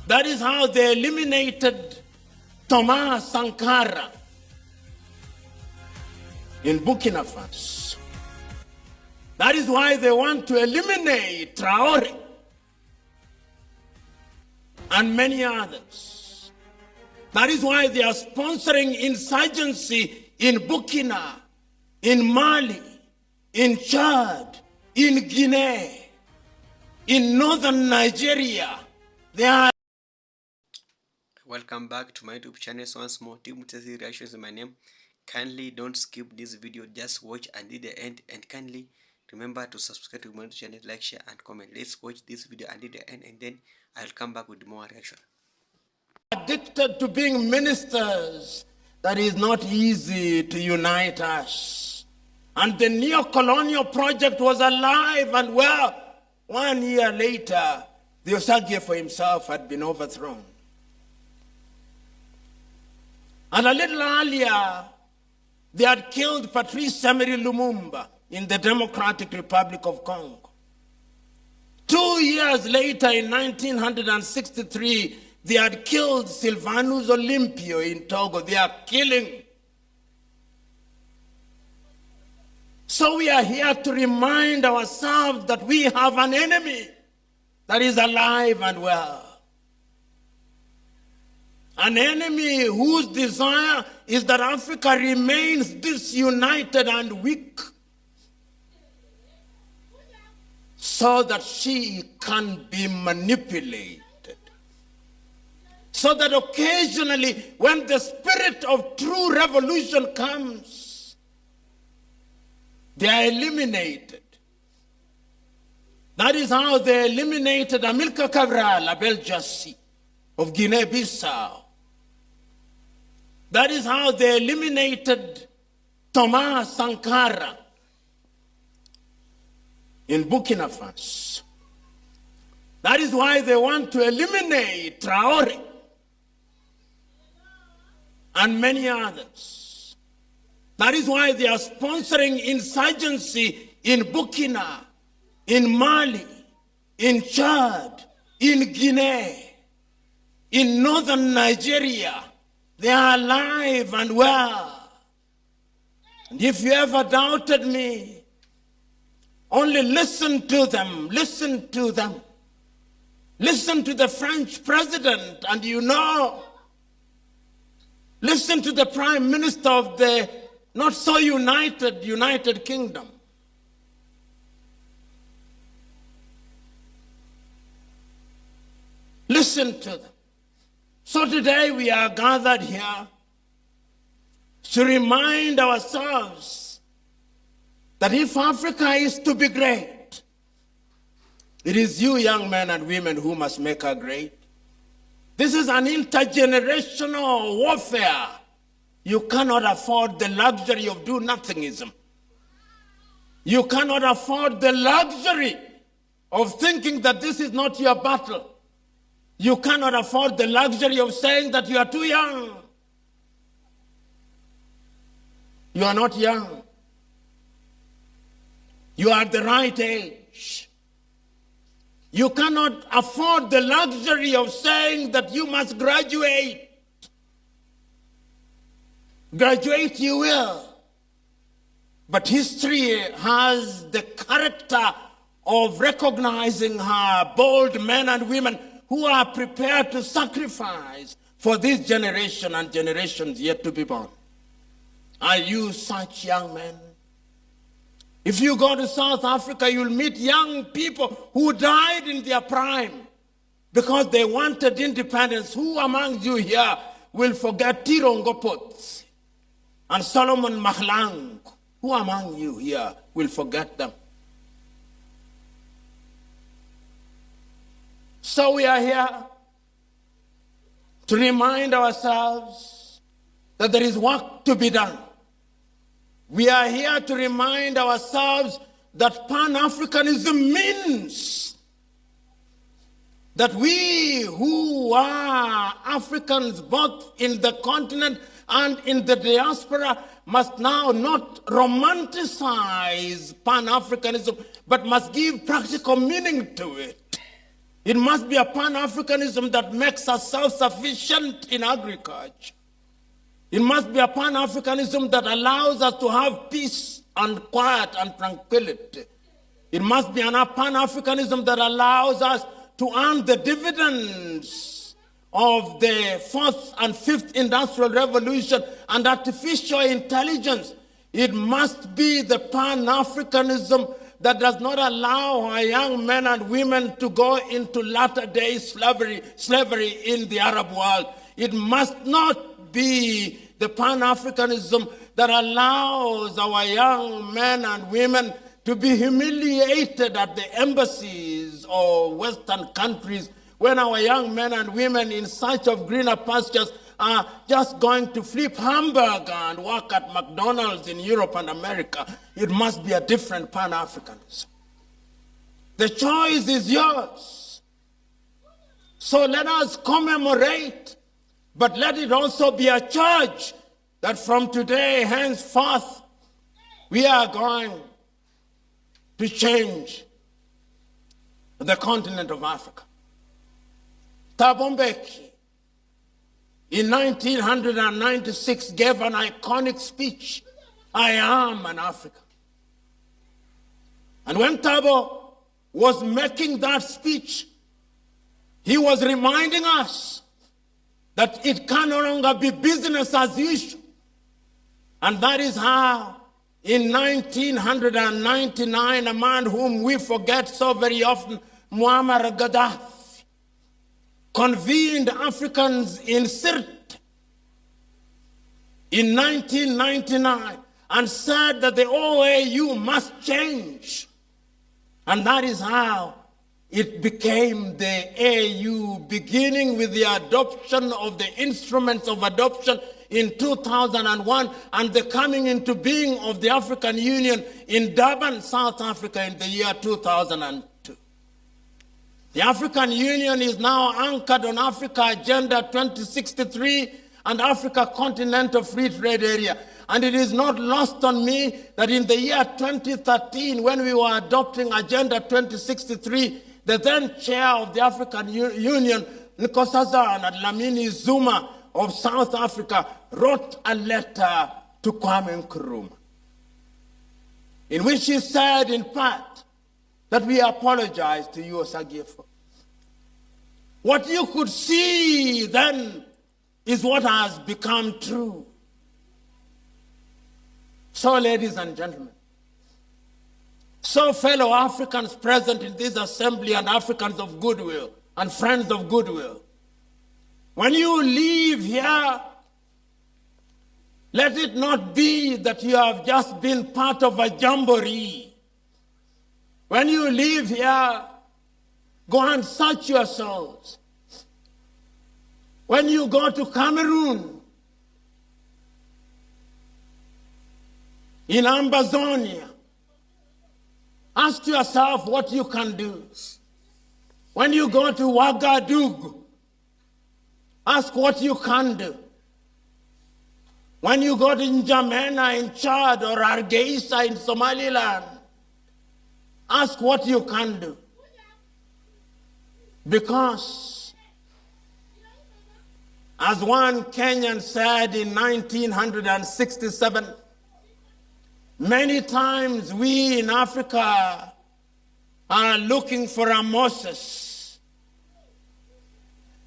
That is how they eliminated Thomas Sankara in Burkina Faso. That is why they want to eliminate Traore and many others. That is why they are sponsoring insurgency in Burkina, in Mali, in Chad, in Guinea, in northern Nigeria. They are. Welcome back to my YouTube channel once more. Team Mutesi Reactions is my name. Kindly don't skip this video, just watch until the end, and kindly remember to subscribe to my channel, like, share and comment. Let's watch this video until the end, and then I'll come back with more reaction. Addicted to being ministers, that is not easy to unite us. And the neo-colonial project was alive and well. 1 year later, the Osage for himself had been overthrown. And a little earlier, they had killed Patrice Emery Lumumba in the Democratic Republic of Congo. 2 years later, in 1963, they had killed Sylvanus Olympio in Togo. They are killing. So we are here to remind ourselves that we have an enemy that is alive and well. An enemy whose desire is that Africa remains disunited and weak, so that she can be manipulated. So that occasionally, when the spirit of true revolution comes, they are eliminated. That is how they eliminated Amilcar Cabral Abel Jassy of Guinea-Bissau. That is how they eliminated Thomas Sankara in Burkina Faso. That is why they want to eliminate Traore and many others. That is why they are sponsoring insurgency in Burkina, in Mali, in Chad, in Guinea, in northern Nigeria. They are alive and well. And if you ever doubted me, only listen to them, listen to them. Listen to the French president and you know. Listen to the prime minister of the not so United Kingdom. Listen to them. So today we are gathered here to remind ourselves that if Africa is to be great, it is you young men and women who must make her great. This is an intergenerational warfare. You cannot afford the luxury of do-nothingism. You cannot afford the luxury of thinking that this is not your battle. You cannot afford the luxury of saying that you are too young. You are not young. You are the right age. You cannot afford the luxury of saying that you must graduate. Graduate you will. But history has the character of recognizing her bold men and women who are prepared to sacrifice for this generation and generations yet to be born. Are you such young men? If you go to South Africa, you'll meet young people who died in their prime because they wanted independence. Who among you here will forget Tirongo Potts and Solomon Mahlang? Who among you here will forget them? So we are here to remind ourselves that there is work to be done. We are here to remind ourselves that Pan-Africanism means that we who are Africans both in the continent and in the diaspora must now not romanticize Pan-Africanism, but must give practical meaning to it. It must be a Pan-Africanism that makes us self-sufficient in agriculture. It must be a Pan-Africanism that allows us to have peace and quiet and tranquility. It must be a Pan-Africanism that allows us to earn the dividends of the 4th and 5th Industrial Revolution and artificial intelligence. It must be the Pan-Africanism that does not allow our young men and women to go into latter-day slavery in the Arab world. It must not be the Pan-Africanism that allows our young men and women to be humiliated at the embassies or Western countries when our young men and women in search of greener pastures are just going to flip hamburger and work at McDonald's in Europe and America. It must be a different Pan-Africanism. The choice is yours. So let us commemorate, but let it also be a charge that from today henceforth we are going to change the continent of Africa. Thabo Mbeki, in 1996, gave an iconic speech, "I am an African." And when Thabo was making that speech, he was reminding us that it can no longer be business as usual. And that is how, in 1999, a man whom we forget so very often, Muammar Gaddafi, convened Africans in Sirte in 1999 and said that the OAU must change. And that is how it became the AU, beginning with the adoption of the instruments of adoption in 2001 and the coming into being of the African Union in Durban, South Africa in the year 2002. The African Union is now anchored on Africa Agenda 2063 and Africa Continental Free Trade Area. And it is not lost on me that in the year 2013, when we were adopting Agenda 2063, the then chair of the African Union, Nkosazana Dlamini Zuma of South Africa, wrote a letter to Kwame Nkrumah, in which he said, in part, that we apologize to you, Osagifo. What you could see then is what has become true. So, ladies and gentlemen, so fellow Africans present in this assembly and Africans of goodwill and friends of goodwill, when you leave here, let it not be that you have just been part of a jamboree. When you leave here, go and search your souls. When you go to Cameroon, in Ambazonia, ask yourself what you can do. When you go to Ouagadougou, ask what you can do. When you go to N'Djamena in Chad or Hargeisa in Somaliland, ask what you can do. Because, as one Kenyan said in 1967, many times we in Africa are looking for a Moses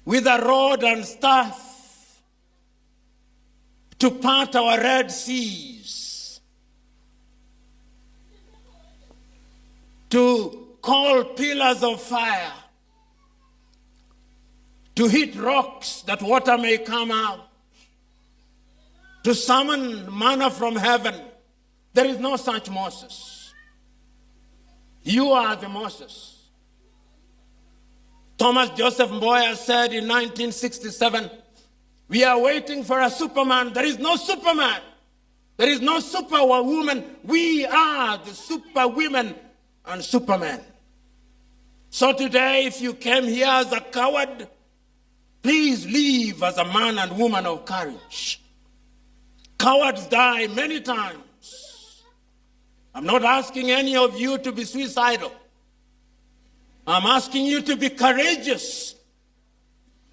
with a rod and staff to part our Red Seas, to call pillars of fire, to hit rocks that water may come out, to summon manna from heaven. There is no such Moses. You are the Moses. Thomas Joseph Mboya said in 1967, we are waiting for a Superman. There is no Superman. There is no superwoman. We are the superwomen and supermen. So today, if you came here as a coward, please leave as a man and woman of courage. Cowards die many times. I'm not asking any of you to be suicidal. I'm asking you to be courageous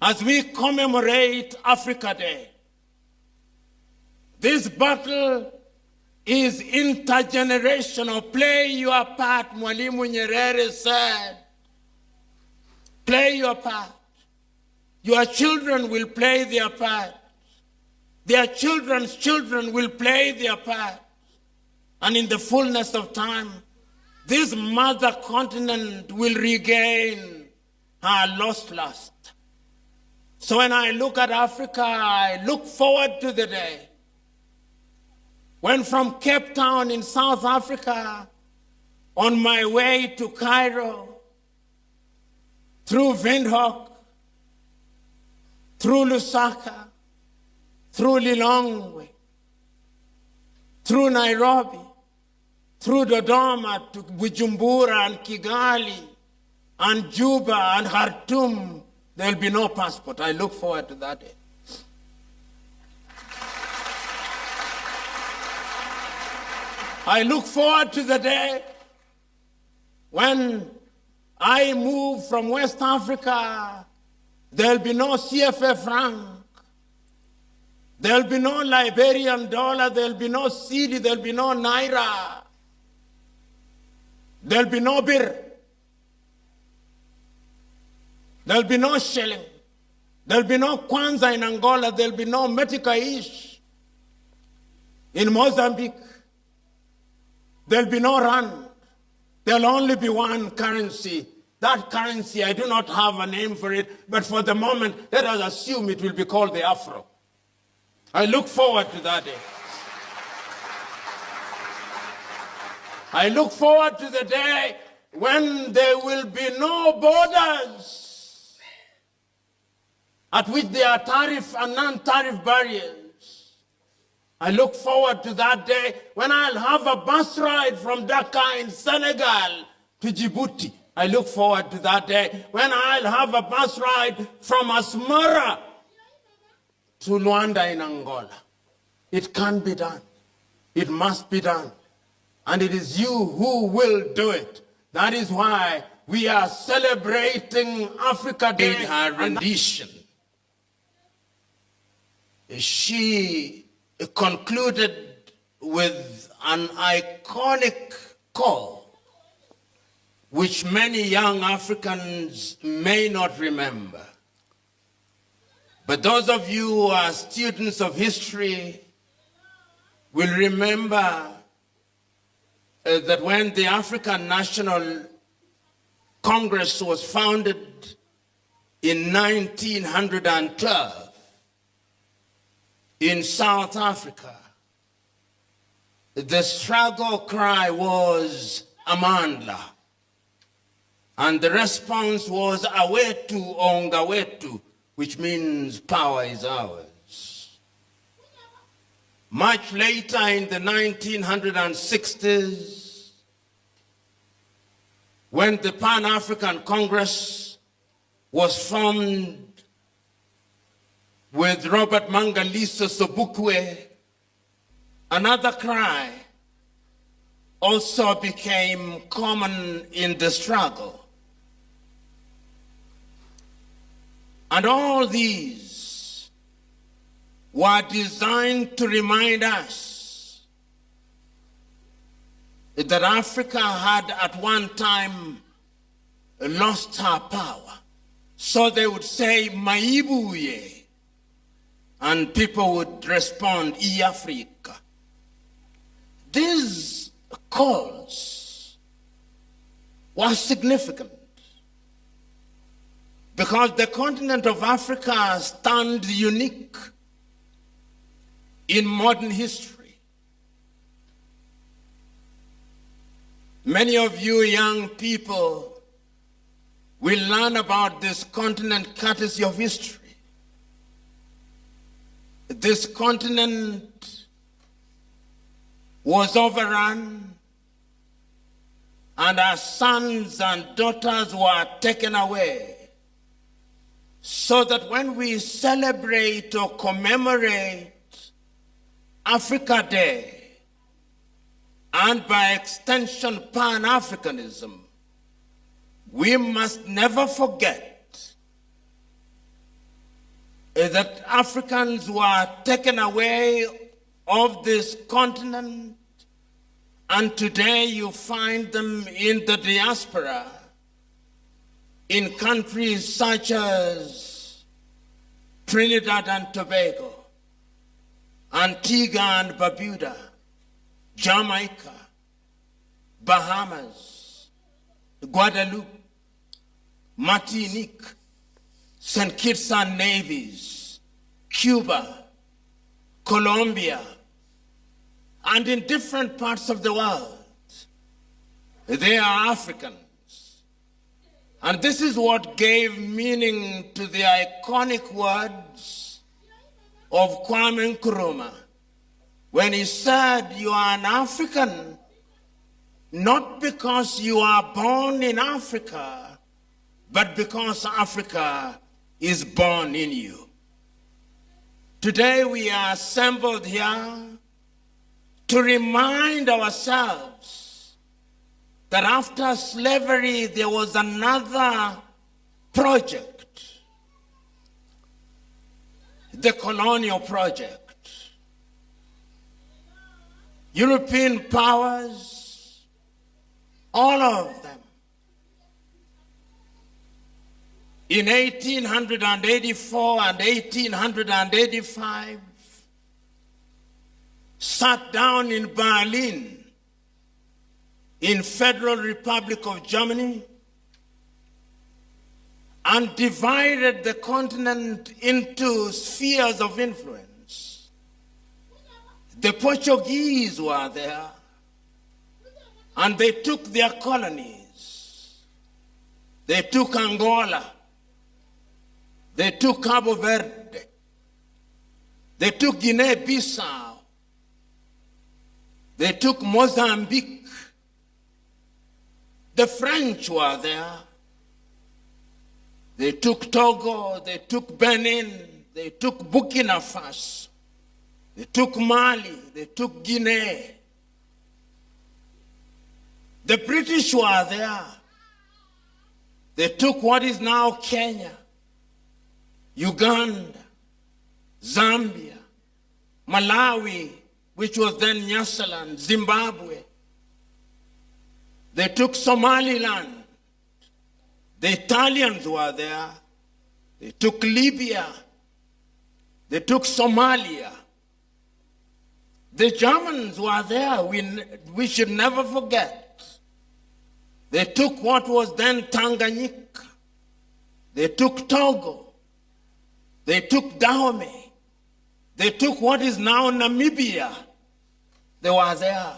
as we commemorate Africa Day. This battle is intergenerational. Play your part, Mwalimu Nyerere said. Play your part. Your children will play their part. Their children's children will play their part. And in the fullness of time, this mother continent will regain her lost lust. So when I look at Africa, I look forward to the day when from Cape Town in South Africa, on my way to Cairo, through Windhoek, through Lusaka, through Lilongwe, through Nairobi, through Dodoma to Bujumbura and Kigali and Juba and Khartoum, there will be no passport. I look forward to that day. I look forward to the day when I move from West Africa. There will be no CFA franc. There will be no Liberian dollar. There will be no cedi. There will be no naira. There will be no birr. There will be no shilling. There will be no kwanza in Angola. There will be no metikaish in Mozambique. There will be no rand. There will only be one currency. That currency, I do not have a name for it, but for the moment, let us assume it will be called the Afro. I look forward to that day. I look forward to the day when there will be no borders at which there are tariff and non-tariff barriers. I look forward to that day when I'll have a bus ride from Dakar in Senegal to Djibouti. I look forward to that day when I'll have a bus ride from Asmara to Luanda in Angola. It can be done. It must be done. And it is you who will do it. That is why we are celebrating Africa Day. In her rendition, she concluded with an iconic call, which many young Africans may not remember. But those of you who are students of history will remember that when the African National Congress was founded in 1912 in South Africa, the struggle cry was Amandla. And the response was Awetu Ongawetu, which means power is ours. Much later in the 1960s, when the Pan-African Congress was formed with Robert Mangaliso Sobukwe, another cry also became common in the struggle. And all these were designed to remind us that Africa had at one time lost her power. So they would say, Maibuye, and people would respond, I-Africa. These calls were significant because the continent of Africa stands unique in modern history. Many of you young people will learn about this continent courtesy of history. This continent was overrun, and our sons and daughters were taken away, so that when we celebrate or commemorate Africa Day, and by extension Pan-Africanism, we must never forget that Africans were taken away of this continent, and today you find them in the diaspora in countries such as Trinidad and Tobago, Antigua and Barbuda, Jamaica, Bahamas, Guadeloupe, Martinique, St. Kitts and Nevis, Cuba, Colombia, and in different parts of the world. They are Africans. And this is what gave meaning to the iconic words of Kwame Nkrumah when he said, "You are an African not because you are born in Africa, but because Africa is born in you." Today we are assembled here to remind ourselves that after slavery there was another project, the colonial project. European powers, all of them, in 1884 and 1885, sat down in Berlin, in Federal Republic of Germany, and divided the continent into spheres of influence. The Portuguese were there, and they took their colonies. They took Angola. They took Cabo Verde. They took Guinea-Bissau. They took Mozambique. The French were there. They took Togo. They took Benin. They took Burkina Faso. They took Mali. They took Guinea. The British were there. They took what is now Kenya, Uganda, Zambia, Malawi, which was then Nyasaland, Zimbabwe. They took Somaliland. The Italians were there. They took Libya. They took Somalia. The Germans were there. We should never forget. They took what was then Tanganyika. They took Togo. They took Dahomey. They took what is now Namibia. They were there.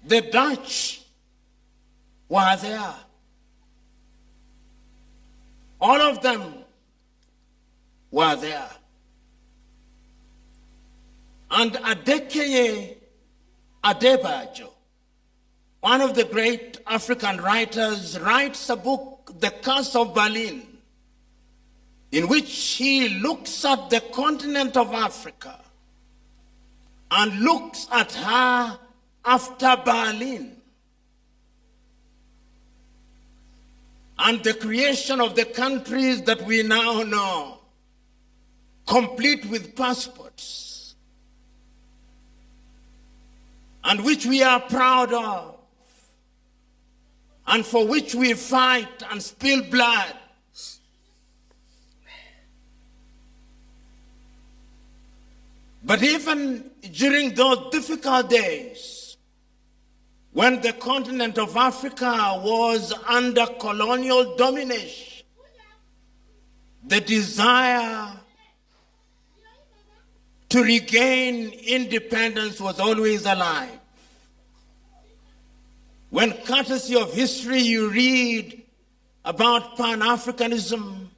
The Dutch were there. All of them were there. And Adekeye Adebayo, one of the great African writers, writes a book, The Curse of Berlin, in which he looks at the continent of Africa and looks at her after Berlin and the creation of the countries that we now know, complete with passports, and which we are proud of, and for which we fight and spill blood. But even during those difficult days, when the continent of Africa was under colonial domination, the desire to regain independence was always alive. When, courtesy of history, you read about Pan-Africanism,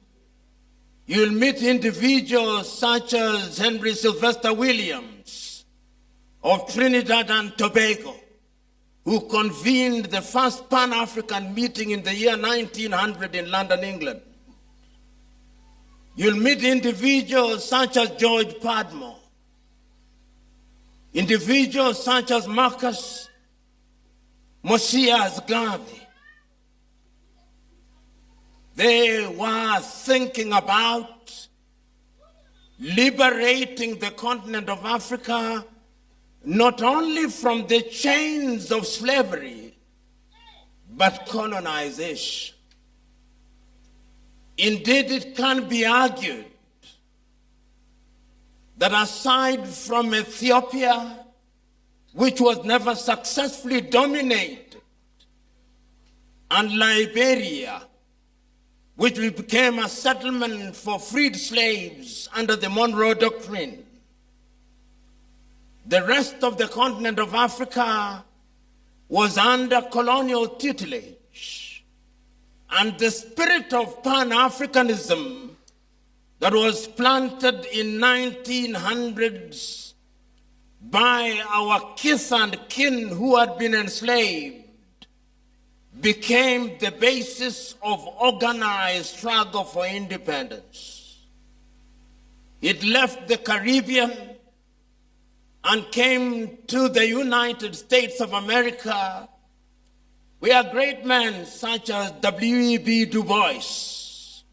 you'll meet individuals such as Henry Sylvester Williams of Trinidad and Tobago, who convened the first Pan-African meeting in the year 1900 in London, England. You'll meet individuals such as George Padmore, individuals such as Marcus Mosias Garvey, They were thinking about liberating the continent of Africa not only from the chains of slavery, but colonization. Indeed, it can be argued that aside from Ethiopia, which was never successfully dominated, and Liberia, which became a settlement for freed slaves under the Monroe Doctrine, the rest of the continent of Africa was under colonial tutelage, and the spirit of Pan-Africanism that was planted in 1900s by our kith and kin who had been enslaved became the basis of organized struggle for independence. It left the Caribbean and came to the United States of America, where great men such as W.E.B. Du Bois,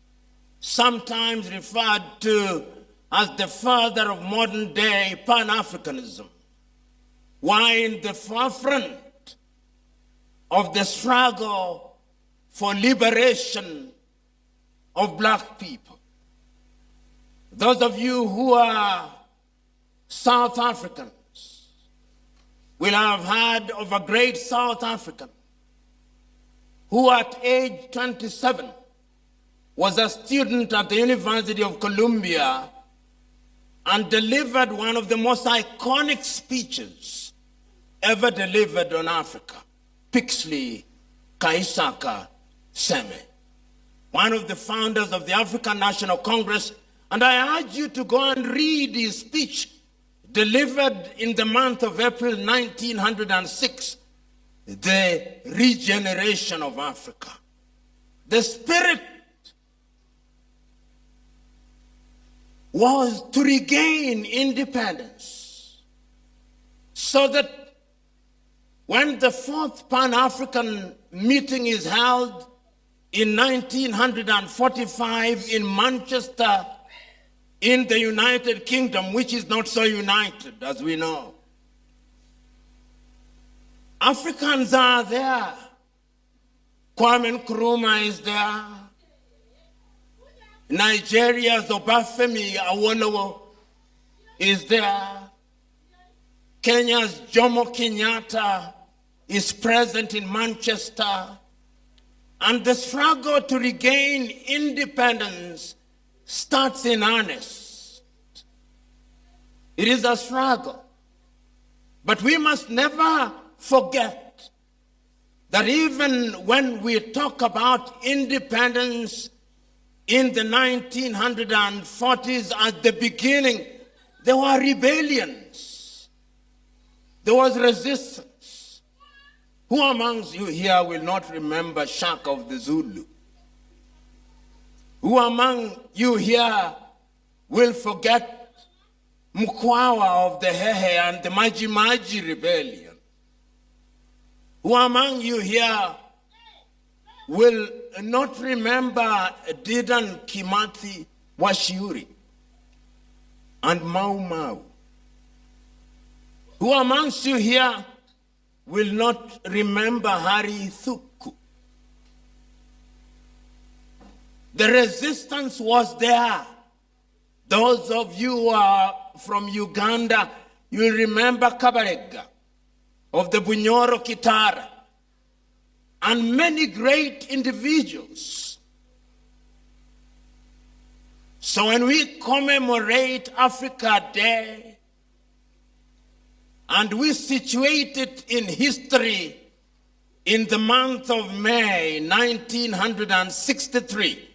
sometimes referred to as the father of modern-day Pan-Africanism, were in the forefront of the struggle for liberation of black people. Those of you who are South Africans will have heard of a great South African who at age 27 was a student at the University of Columbia and delivered one of the most iconic speeches ever delivered on Africa, Pixley Kaisaka Seme, one of the founders of the African National Congress. And I urge you to go and read his speech delivered in the month of April 1906, the regeneration of Africa. The spirit was to regain independence so that when the fourth Pan-African meeting is held in 1945 in Manchester, in the United Kingdom, which is not so united as we know, Africans are there. Kwame Nkrumah is there. Nigeria's Obafemi Awolowo is there. Kenya's Jomo Kenyatta is present in Manchester. And the struggle to regain independence starts in earnest. It is a struggle. But we must never forget that even when we talk about independence in the 1940s, at the beginning, there were rebellions. There was resistance. Who amongst you here will not remember Shaka of the Zulu? Who among you here will forget Mukwawa of the Hehe and the Maji Maji rebellion? Who among you here will not remember Dedan Kimathi Washiuri and Mau Mau? Who amongst you here will not remember Hari Thuku? The resistance was there. Those of you who are from Uganda, you remember Kabarega of the Bunyoro Kitara, and many great individuals. So when we commemorate Africa Day, and we situate it in history in the month of May 1963,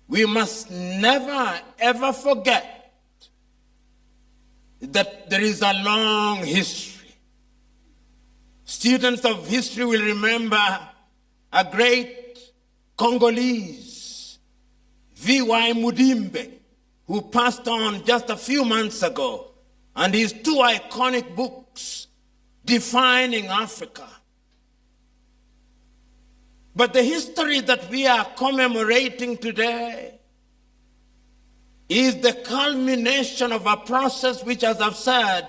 we must never ever forget that there is a long history. Students of history will remember a great Congolese, V.Y. Mudimbe, who passed on just a few months ago, and his two iconic books defining Africa. But the history that we are commemorating today is the culmination of a process which, as I've said,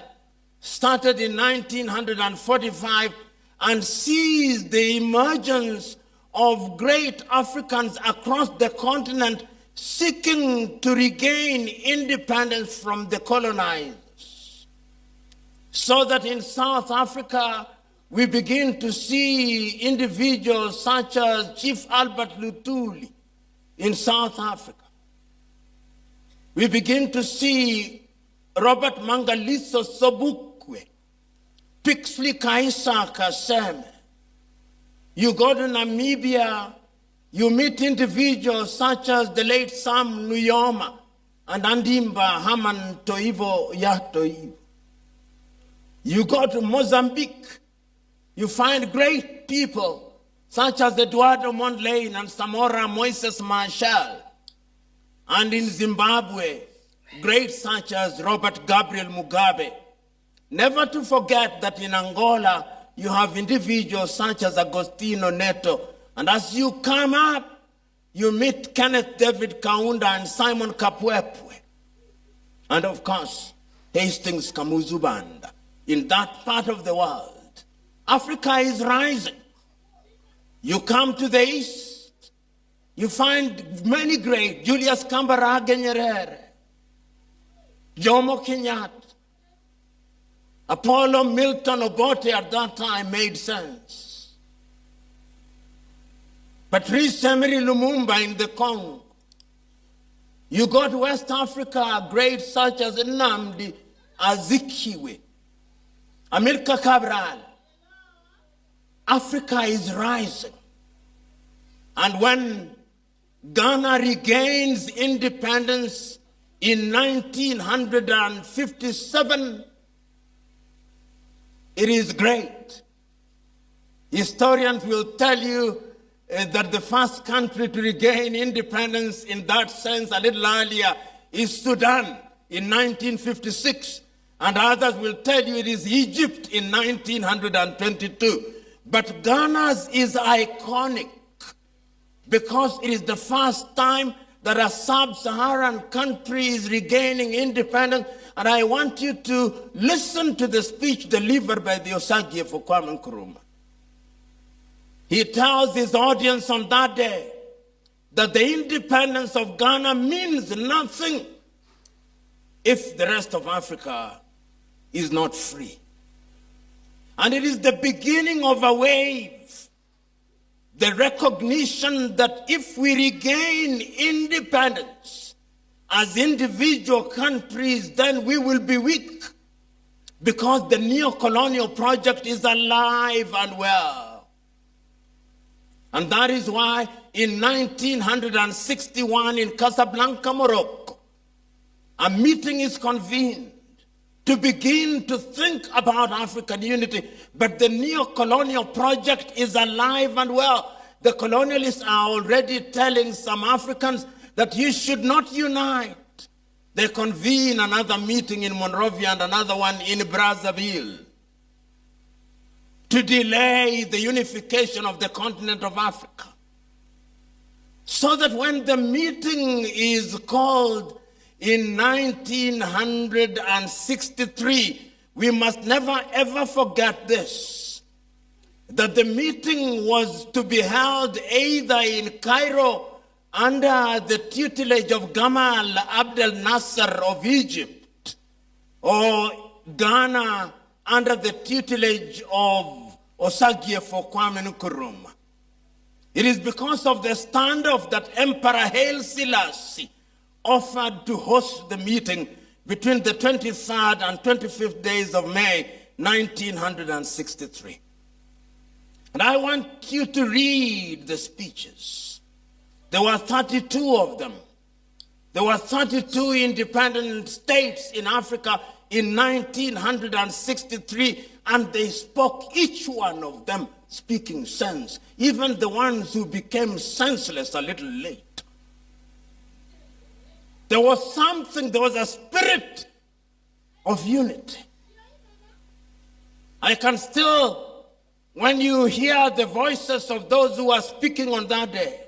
started in 1945 and sees the emergence of great Africans across the continent seeking to regain independence from the colonizers. So that in South Africa, we begin to see individuals such as Chief Albert Luthuli in South Africa. We begin to see Robert Mangaliso Sobukwe, Pixley Kaisa Kaseme. You go to Namibia, you meet individuals such as the late Sam Nujoma and Andimba Haman Toivo Yatoivo. You go to Mozambique, you find great people such as Eduardo Mondlane and Samora Moises Marshall. And in Zimbabwe, greats such as Robert Gabriel Mugabe. Never to forget that in Angola, you have individuals such as Agostino Neto. And as you come up, you meet Kenneth David Kaunda and Simon Kapwepwe. And of course, Hastings Kamuzubanda. In that part of the world, Africa is rising. You come to the east, you find many great, Julius Kambarage Nyerere, Jomo Kenyatta, Apollo Milton Obote at that time made sense. Patrice Emery Lumumba in the Congo. You go to West Africa, greats such as Nnamdi Azikiwe, Amilcar Cabral. Africa is rising. And when Ghana regains independence in 1957, it is great. Historians will tell you that the first country to regain independence in that sense a little earlier is Sudan in 1956. And others will tell you it is Egypt in 1922. But Ghana's is iconic because it is the first time that a sub-Saharan country is regaining independence. And I want you to listen to the speech delivered by the Osagie for Kwame Nkrumah. He tells his audience on that day that the independence of Ghana means nothing if the rest of Africa is not free. And it is the beginning of a wave, the recognition that if we regain independence as individual countries, then we will be weak because the neo-colonial project is alive and well. And that is why in 1961 in Casablanca, Morocco, a meeting is convened to begin to think about African unity. But the neo-colonial project is alive and well. The colonialists are already telling some Africans that you should not unite. They convene another meeting in Monrovia and another one in Brazzaville to delay the unification of the continent of Africa. So that when the meeting is called in 1963, we must never ever forget this, that the meeting was to be held either in Cairo under the tutelage of Gamal Abdel Nasser of Egypt, or Ghana under the tutelage of Osagie for Kwame Nkrumah. It is because of the standoff that Emperor Haile Selassie offered to host the meeting between the 23rd and 25th days of May, 1963. And I want you to read the speeches. There were 32 of them. There were 32 independent states in Africa in 1963, and they spoke, each one of them speaking sense, even the ones who became senseless a little late. There was something, there was a spirit of unity. I can still when you hear the voices of those who are speaking on that day,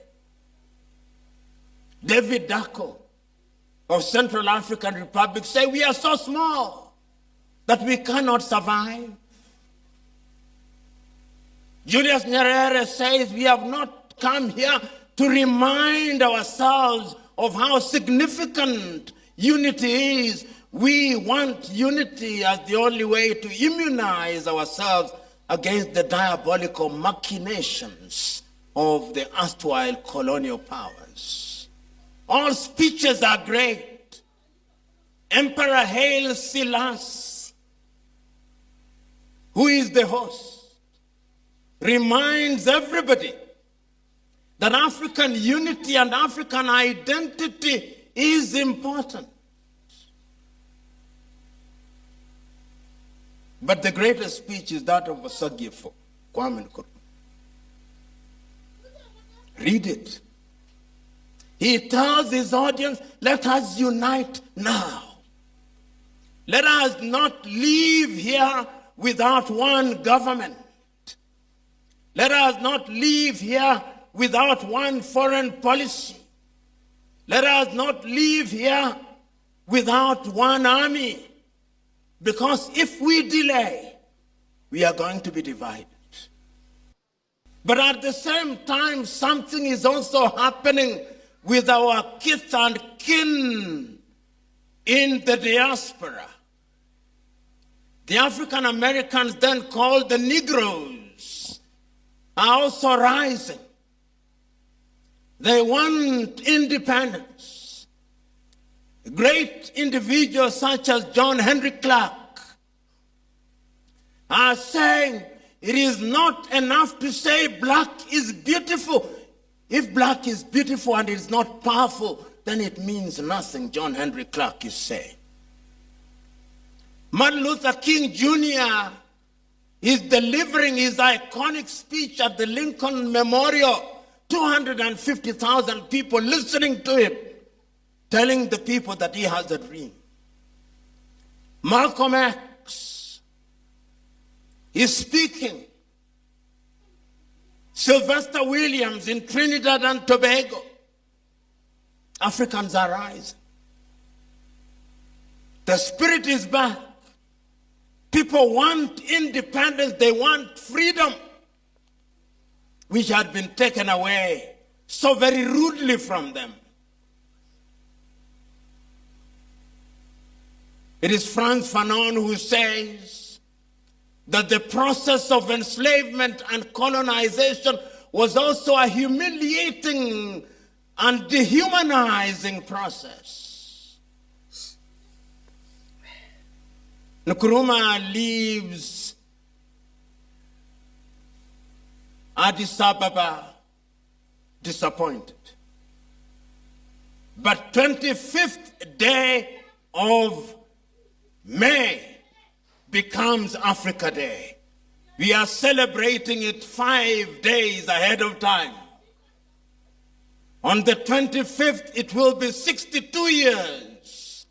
David Dacko of Central African Republic say, we are so small that we cannot survive. Julius Nyerere says, we have not come here to remind ourselves of how significant unity is. We want unity as the only way to immunize ourselves against the diabolical machinations of the erstwhile colonial powers. All speeches are great. Emperor Haile Selassie, who is the host, reminds everybody that African unity and African identity is important. But the greatest speech is that of Osagyefo, Kwame Nkrumah. Read it. He tells his audience, let us unite now. Let us not leave here without one government. Let us not leave here without one foreign policy. Let us not leave here without one army. Because if we delay, we are going to be divided. But at the same time, something is also happening with our kith and kin in the diaspora. The African Americans, then called the Negroes, are also rising. They want independence. Great individuals such as John Henry Clark are saying it is not enough to say black is beautiful. If black is beautiful and it is not powerful, then it means nothing, John Henry Clark is saying. Martin Luther King Jr. is delivering his iconic speech at the Lincoln Memorial. 250,000 people listening to him, telling the people that he has a dream. Malcolm X is speaking. Sylvester Williams in Trinidad and Tobago. Africans are rising. The spirit is back. People want independence. They want freedom, which had been taken away so very rudely from them. It is Frantz Fanon who says that the process of enslavement and colonization was also a humiliating and dehumanizing process. Nkrumah leaves Addis Ababa disappointed. But 25th day of May becomes Africa Day. We are celebrating it 5 days ahead of time. On the 25th, it will be 62 years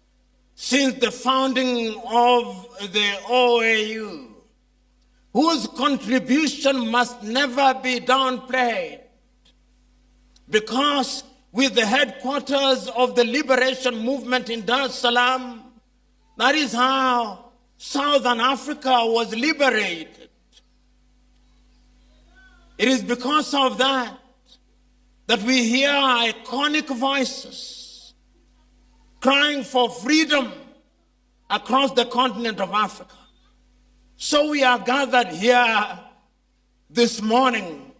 since the founding of the OAU, whose contribution must never be downplayed. Because with the headquarters of the liberation movement in Dar es Salaam, that is how Southern Africa was liberated. It is because of that that we hear iconic voices crying for freedom across the continent of Africa. So we are gathered here this morning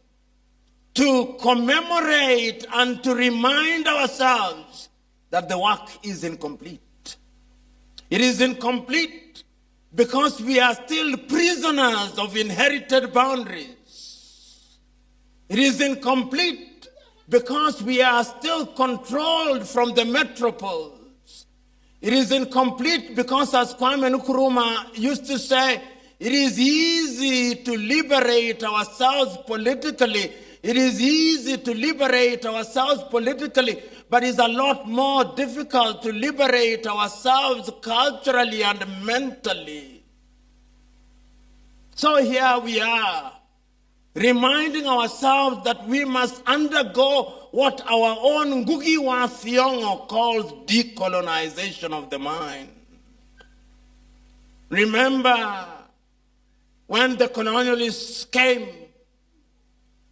to commemorate and to remind ourselves that the work is incomplete. It is incomplete because we are still prisoners of inherited boundaries. It is incomplete because we are still controlled from the metropoles. It is incomplete because, as Kwame Nkrumah used to say, it is easy to liberate ourselves politically. It is easy to liberate ourselves politically, but it's a lot more difficult to liberate ourselves culturally and mentally. So here we are reminding ourselves that we must undergo what our own Ngugi wa Thiong'o calls decolonization of the mind. Remember, when the colonialists came,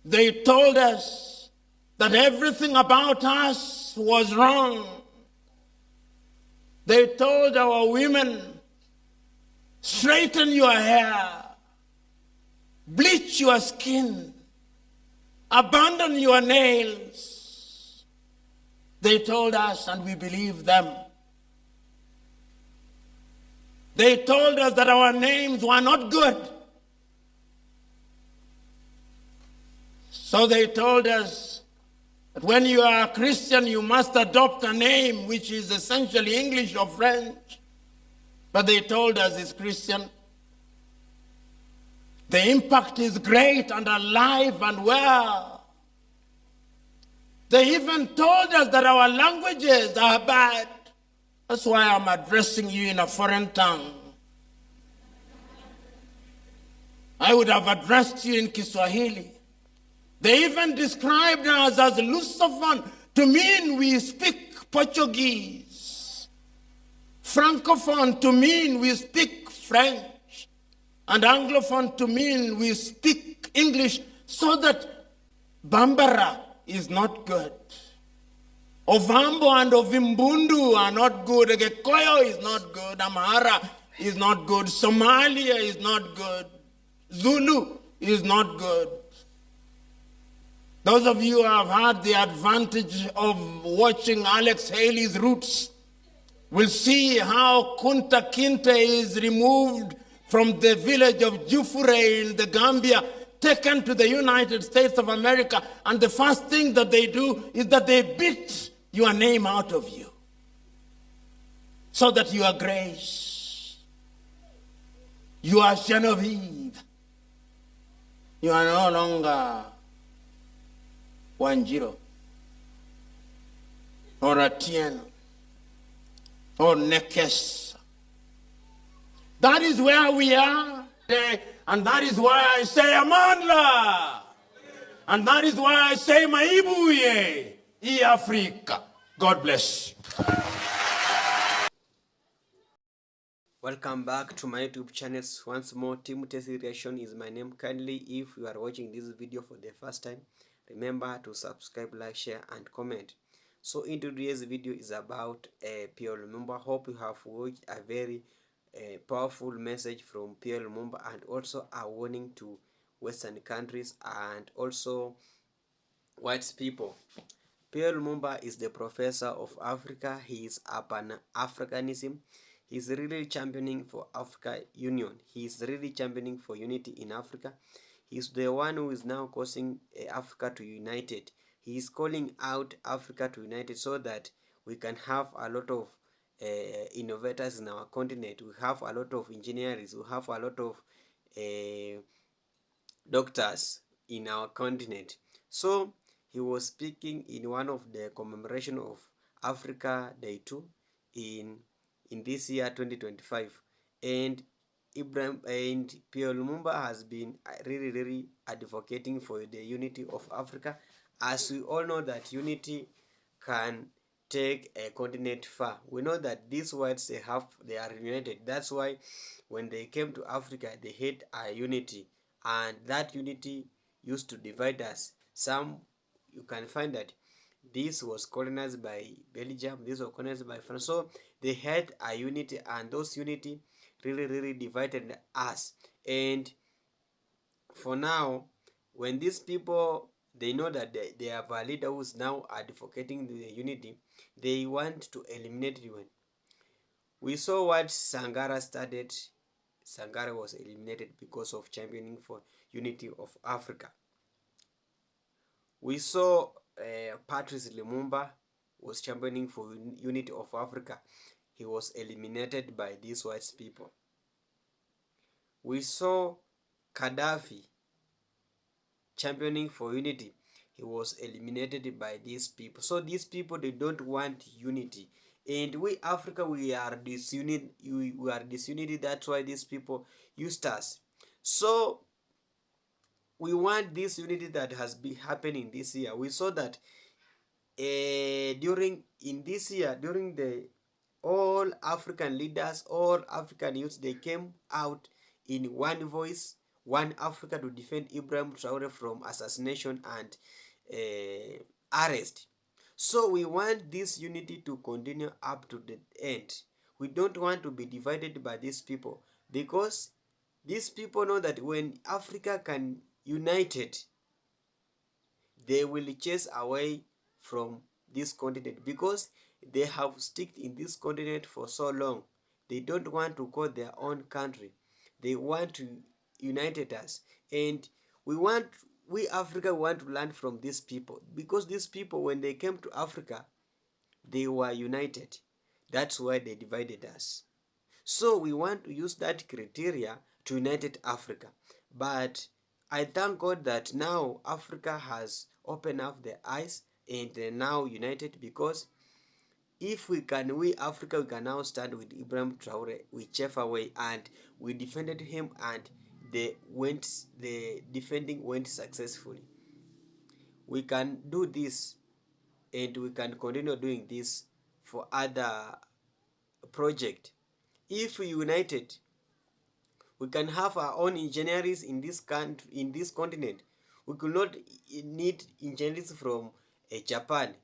they told us that everything about us was wrong. They told our women, straighten your hair, bleach your skin, abandon your nails. They told us, and we believed them. They told us that our names were not good. So they told us that when you are a Christian, you must adopt a name which is essentially English or French. But they told us it's Christian. The impact is great and alive and well. They even told us that our languages are bad. That's why I'm addressing you in a foreign tongue. I would have addressed you in Kiswahili. They even described us as Lusophone to mean we speak Portuguese. Francophone to mean we speak French. And Anglophone to mean we speak English, so that Bambara is not good. Ovambo and Ovimbundu are not good. Gekoyo is not good. Amhara is not good. Somalia is not good. Zulu is not good. Those of you who have had the advantage of watching Alex Haley's Roots will see how Kunta Kinte is removed from the village of Jufure in the Gambia, taken to the United States of America, and the first thing that they do is that they beat your name out of you so that you are Grace, you are Genevieve, you are no longer Wanjiro or Atieno or Nekes. That is where we are today, and that is why I say Amandla, and that is why I say Maibuye, Africa. God bless. Welcome back to my YouTube channels once more. Timothy Reaction is my name. Kindly, if you are watching this video for the first time, remember to subscribe, like, share and comment. So in today's video is about PLO Lumumba. Hope you have watched a very powerful message from PLO Lumumba, and also a warning to Western countries and also white people. PLO Lumumba is the professor of Africa. He is Pan-Africanism. He is really championing for Africa Union. He is really championing for unity in Africa. He is the one who is now causing Africa to unite. He is calling out Africa to unite so that we can have a lot of innovators in our continent. We have a lot of engineers. We have a lot of doctors in our continent. So he was speaking in one of the commemoration of Africa Day 2 in this year 2025, and Ibrahim and Pierre Lumumba has been really advocating for the unity of Africa, as we all know that unity can take a continent far. We know that these whites they are united. That's why when they came to Africa, they had a unity, and that unity used to divide us. Some you can find that this was colonized by Belgium, this was colonized by France. So they had a unity, and those unity really divided us. And for now, when these people, they know that they have a leader who is now advocating the unity, they want to eliminate UN. We saw what Sangara started. Sangara was eliminated because of championing for unity of Africa. We saw Patrice Lumumba was championing for unity of Africa. He was eliminated by these white people. We saw Gaddafi championing for unity. He was eliminated by these people. So these people, they don't want unity. And we Africa, we are disunity. We are disunity. That's why these people used us. So we want this unity that has been happening this year. We saw that during the all African leaders, all African youths, they came out in one voice, one Africa, to defend Ibrahim Traore from assassination and arrest. So we want this unity to continue up to the end. We don't want to be divided by these people, because these people know that when Africa can unite it, they will chase away from this continent, because they have stuck in this continent for so long. They don't want to call their own country. They want to unite us, and we Africa want to learn from these people, because these people, when they came to Africa, they were united. That's why they divided us. So we want to use that criteria to unite Africa. But I thank God that now Africa has opened up their eyes and they're now united, because if we Africa, we can now stand with Ibrahim Traore whichever way, and we defended him, and the defending went successfully. We can do this, and we can continue doing this for other project. If we united, we can have our own engineers in this country, in this continent. We could not need engineers from Japan.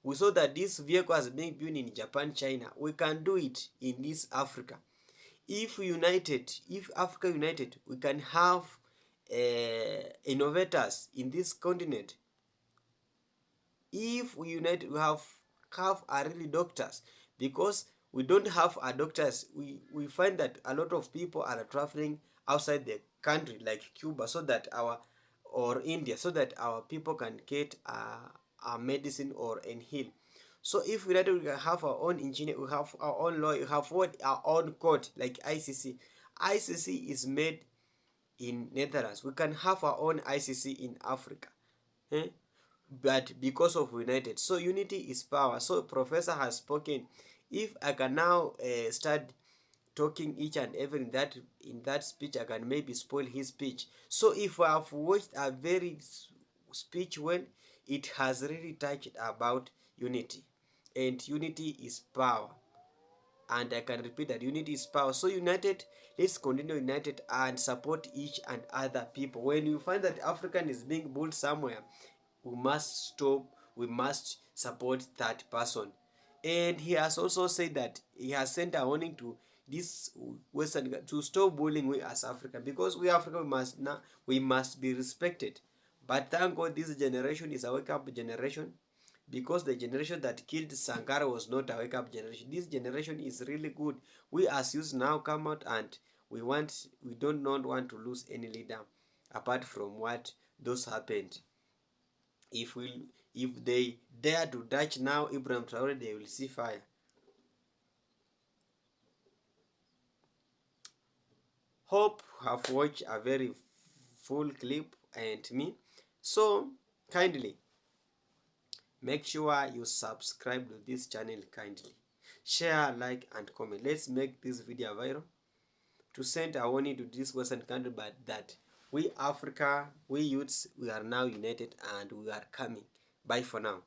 We saw that this vehicle has been built in Japan, China. We can do it in this Africa. If Africa united, we can have innovators in this continent. If we unite, we have our really doctors, because we don't have our doctors. We find that a lot of people are traveling outside the country, like Cuba, so that or India, so that our people can get a medicine or and heal. So if we can have our own engineer, we have our own lawyer, we have our own court, like ICC. ICC is made in Netherlands. We can have our own ICC in Africa. Eh? But because of united, so unity is power. So professor has spoken. If I can now start talking each and every in that speech, I can maybe spoil his speech. So if I have watched a very speech when it has really touched about unity, and unity is power, and I can repeat that unity is power. So united, let's continue united and support each and other people. When you find that African is being built somewhere, we must stop, we must support that person. And he has also said that he has sent a warning to this Western to stop bullying we as African, because we African we must be respected. But thank God this generation is a wake up generation, because the generation that killed Sankara was not a wake up generation. This generation is really good. We as youth now come out, and we don't not want to lose any leader apart from what those happened. If they dare to touch now Ibrahim Traore, they will see fire. Hope have watched a very full clip and me. So kindly make sure you subscribe to this channel. Kindly share, like, and comment. Let's make this video viral to send a warning to this Western country, but that we Africa, we youths, we are now united and we are coming. Bye for now.